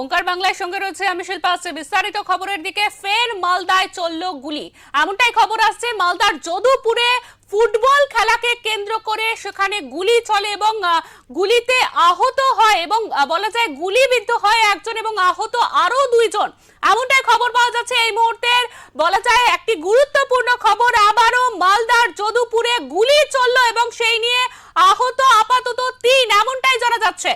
ওঙ্কার বাংলার সঙ্গে রয়েছে আমি শিল্পা। বিস্তারিত খবরের দিকে, ফের মালদায় চলল গুলি, এমনটাই খবর আসছে। মালদার যদুপুরে ফুটবল খেলাকে কেন্দ্র করে সেখানে গুলি চলে এবং গুলিতে আহত হয় এবং বলা যায় গুলিবিদ্ধ হয় একজন এবং আহত আরো দুইজন, এমনটাই খবর পাওয়া যাচ্ছে এই মুহূর্তের। বলা যায় একটি গুরুত্বপূর্ণ খবর, আবারও মালদার যদুপুরে গুলি চলল এবং সেই নিয়ে আহত আপাতত 3, এমনটাই জানা যাচ্ছে।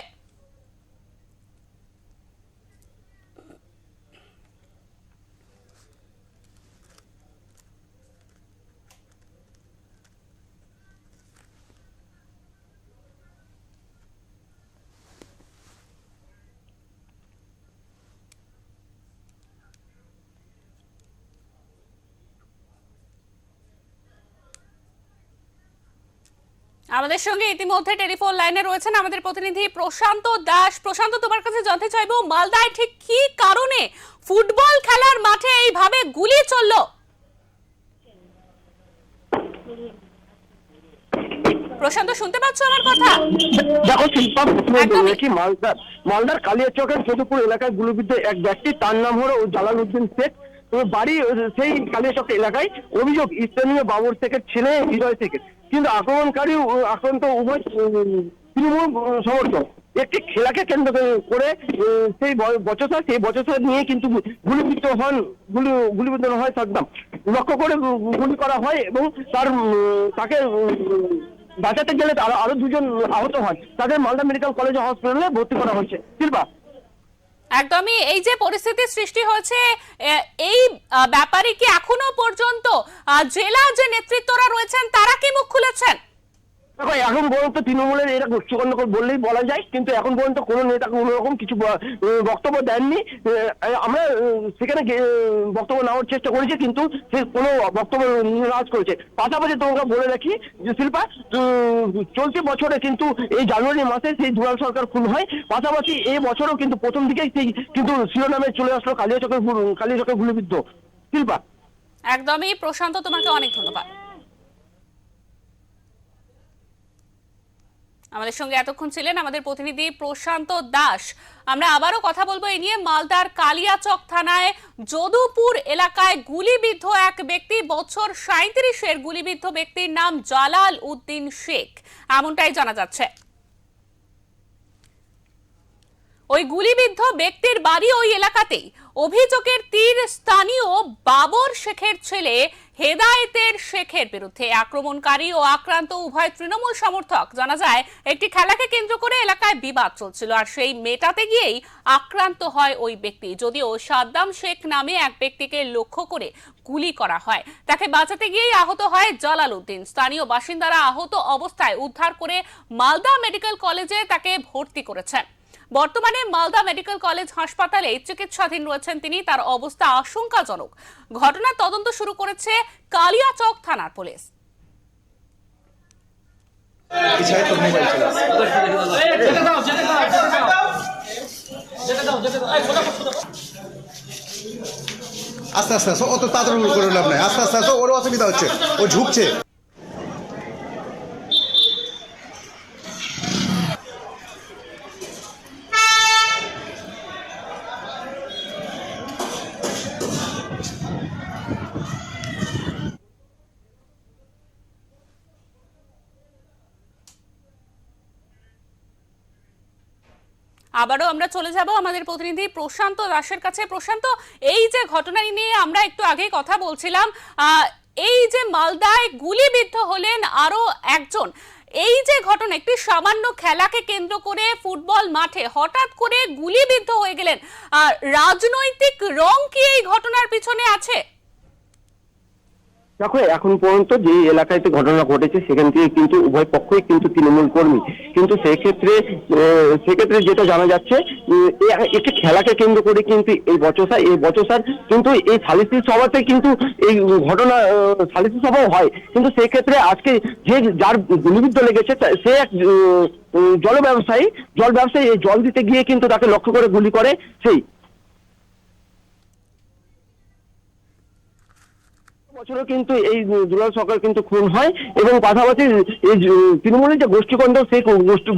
আমাদের সঙ্গে ইতিমধ্যে টেলিফোন লাইনে রয়েছেন আমাদের প্রতিনিধি প্রশান্ত দাস। প্রশান্ত, তোমার কাছে জানতে চাইবো, মালদায় ঠিক কি কারণে ফুটবল খেলার মাঠে এইভাবে গুলি চলল? প্রশান্ত, শুনতে পাচ্ছ আমার কথা? দেখো শিল্পা, কি মালদার কালিয়াচকের যদুপুর এলাকায় গুলিবিদ্ধ এক ব্যক্তি, তার নাম হলো জালালউদ্দিন শেখ। বাড়ি সেই কালিয়াচক এলাকায়। অভিযোগ স্থানীয় বাবর শেখের ছেলে হৃদয় শেখের। কিন্তু আক্রমণকারী আক্রান্ত উভয় তৃণমূল সমর্থক। একটি খেলাকে কেন্দ্র করে সেই বচসা নিয়ে কিন্তু গুলিবিদ্ধ হয় সাদ্দাম। লক্ষ্য করে গুলি করা হয় এবং তাকে বাঁচাতে গেলে আরো দুজন আহত হয়। তাদের মালদা মেডিকেল কলেজ হসপিটালে ভর্তি করা হয়েছে। শিল্পা, একদমই, এই যে পরিস্থিতি সৃষ্টি হয়েছে, এই ব্যাপারে কি এখনো পর্যন্ত জেলা যে নেতৃত্বরা রয়েছেন তারা কি মুখ খুলেছেন? এখন পর্যন্ত তৃণমূলের এরা গোষ্ঠীকর্ণ বললেই বলা যায়, কিন্তু এখন পর্যন্ত কোনো নেতা কোনো রকম কিছু বক্তব্য দেননি। আমরা সেখানে বক্তব্য নেওয়ার চেষ্টা করেছি, কিন্তু সে কোনো বক্তব্য নিরাশ করেছে। পাশাপাশি তোমাকে বলে রাখি যে শিল্পা, চলতি বছরে কিন্তু এই জানুয়ারি মাসে সেই দুলাল সরকার খুন হয়। পাশাপাশি এই বছরও কিন্তু প্রথম দিকেই সেই কিন্তু শিরোনামে চলে আসলো কালিয়াচকের গুলিবিদ্ধ। শিল্পা, একদমই। প্রশান্ত, তোমাকে অনেক ধন্যবাদ। আমাদের সঙ্গে এতক্ষণ ছিলেন আমাদের প্রতিনিধি প্রশান্ত দাস। আমরা আবারও কথা বলবো এই নিয়ে। মালদার কালিয়াচক থানায় যদুপুর এলাকায় গুলিবিদ্ধ এক ব্যক্তি, বছর 37-এর গুলিবিদ্ধ ব্যক্তির নাম জালালউদ্দিন শেখ, এমনটাই জানা যাচ্ছে। ওই গুলিবিদ্ধ ব্যক্তির বাড়ি ওই এলাকাতেই। অভিযোগের তীর স্থানীয় বাবর শেখের ছেলে হেদায়েতের শেখের বিরুদ্ধে। আক্রমণকারী ও আক্রান্ত উভয় তৃণমূল সমর্থক। জানা যায় একটি খেলাকে কেন্দ্র করে এলাকায় বিবাদ চলছিল, আর সেই মেটাতে গিয়েই আক্রান্ত হয় ওই ব্যক্তি। যদিও সাদ্দাম শেখ নামে এক ব্যক্তিকে লক্ষ্য করে গুলি করা হয়, তাকে বাঁচাতে গিয়েই আহত হয় জালালউদ্দিন। স্থানীয় বাসিন্দারা আহত অবস্থায় উদ্ধার করে মালদা মেডিকেল কলেজে তাকে ভর্তি করেছেন। বর্তমানে মালদা মেডিকেল কলেজ হাসপাতালে চিকিৎসাধীন রয়েছেন তিনি। তার অবস্থা আশঙ্কাজনক। ঘটনার তদন্ত শুরু করেছে কালিয়াচক থানার পুলিশ। আস্তে আস্তে অত তাড়াতাড়ি করে লাভ নাই, আস্তে আস্তে ওর অসুবিধা হচ্ছে, ও ঝুঁকছে। আবারও আমরা চলে যাব আমাদের প্রতিনিধি প্রশান্ত দাসের কাছে। প্রশান্ত, এই যে ঘটনা নিয়ে আমরা একটু আগেই কথা বলছিলাম, এই যে মালদায় গুলিবিদ্ধ হলেন আরো একজন, এই যে ঘটনা, একটি সামান্য খেলাকে কেন্দ্র করে ফুটবল মাঠে হঠাৎ করে গুলিবিদ্ধ হয়ে গেলেন, রাজনৈতিক রং কি এই ঘটনার পিছনে আছে? দেখো, এখন পর্যন্ত যে এলাকায় ঘটনা ঘটেছে সেখান থেকে কিন্তু উভয় পক্ষই কিন্তু তৃণমূল কর্মী। কিন্তু সেক্ষেত্রে যেটা জানা যাচ্ছে, একটি খেলাকে কেন্দ্র করে কিন্তু এই বচসার কিন্তু এই সালিসি সভাতে কিন্তু এই ঘটনা সালিসি সভাও হয়। কিন্তু সেক্ষেত্রে আজকে যার গুলিবিদ্ধ লেগেছে সে এক জল ব্যবসায়ী, এই জল দিতে গিয়ে কিন্তু তাকে লক্ষ্য করে গুলি করে সেই বছরও কিন্তু এই দুলাল সরকার কিন্তু খুন হয় এবং পাশাপাশি এই তৃণমূলের যে গোষ্ঠীকন্দল সেই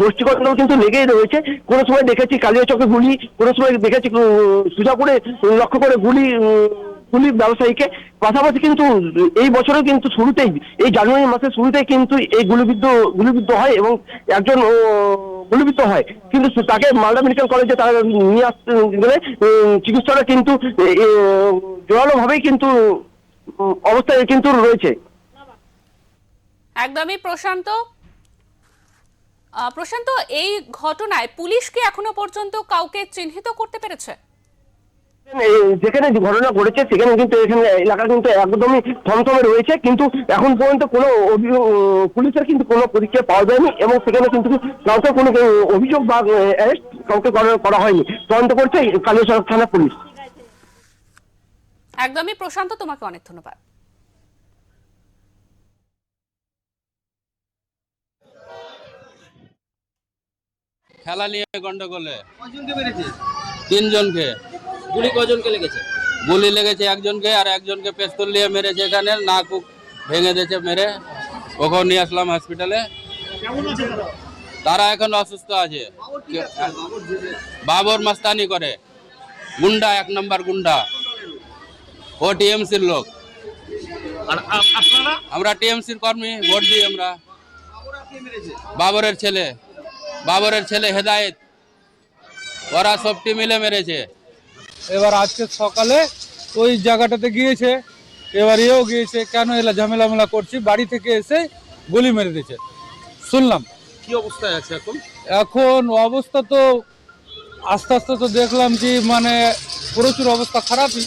গোষ্ঠীকন্দল কিন্তু লেগেই রয়েছে। কোনো সময় দেখেছি কালিয়াচকে গুলি, কোনো সময় দেখেছি সুজাপুরে লক্ষ্য করে গুলি ব্যবসায়ীকে। পাশাপাশি কিন্তু এই বছরেও কিন্তু শুরুতেই, এই জানুয়ারি মাসের শুরুতেই কিন্তু এই গুলিবিদ্ধ হয় এবং একজন গুলিবিদ্ধ হয়, কিন্তু তাকে মালদা মেডিকেল কলেজে তারা নিয়ে আসতে গেলে চিকিৎসকরা কিন্তু জোরালোভাবেই কিন্তু অবস্থায় কিন্তু রয়েছে। একদমই প্রশান্ত, এই ঘটনায় পুলিশ কি এখনো পর্যন্ত কাউকে চিহ্নিত করতে পেরেছে? যেখানে ঘটনা ঘটেছে সেখানে কিন্তু এখানে এলাকা কিন্তু একদমই থমথমে রয়েছে, কিন্তু এখন পর্যন্ত কোনো পুলিশের কিন্তু কোনো পরীক্ষা পাওয়া যায়নি এবং সেখানে কিন্তু কাউকে কোনো অভিযোগ বা অ্যারেস্ট কাউকে করা হয়নি। তদন্ত করছে কালিয়াচক থানা পুলিশ। একদমই প্রশান্ত, তোমাকে অনেক ধন্যবাদ। খেলা নিয়ে গন্ডগোলে কয়জনকে মেরেছে? 3 জনকে। গুলি কয়জনকে লেগেছে? গুলি লেগেছে একজনকে, আর একজনকে পেস্তল নিয়ে মেরেছে, এখানে নাক ভেঙে দিয়েছে মেরে। ওখানে নিয়ে আসলাম হসপিটালে। তারা এখন অসুস্থ আছে। বাবর মস্তানি করে, গুন্ডা, 1 নম্বর গুন্ডা। ও টিএমসির লোক, আর আপনারা? আমরা টিএমসির কর্মী, ভোট দিই আমরা। বাবরের ছেলে হেদায়েত, ওরা সবটি মিলে মেরেছে। এবার আজকে সকালে ওই জায়গাটাতে গিয়েছে, এবার এও গিয়েছে, কেন এলা ঝামেলা করছি, বাড়ি থেকে এসে গুলি মেরে দিয়েছে শুনলাম। কি অবস্থায় আছে এখন? এখন অবস্থা তো আস্তে আস্তে তো দেখলাম কি মানে প্রচুর অবস্থা খারাপই।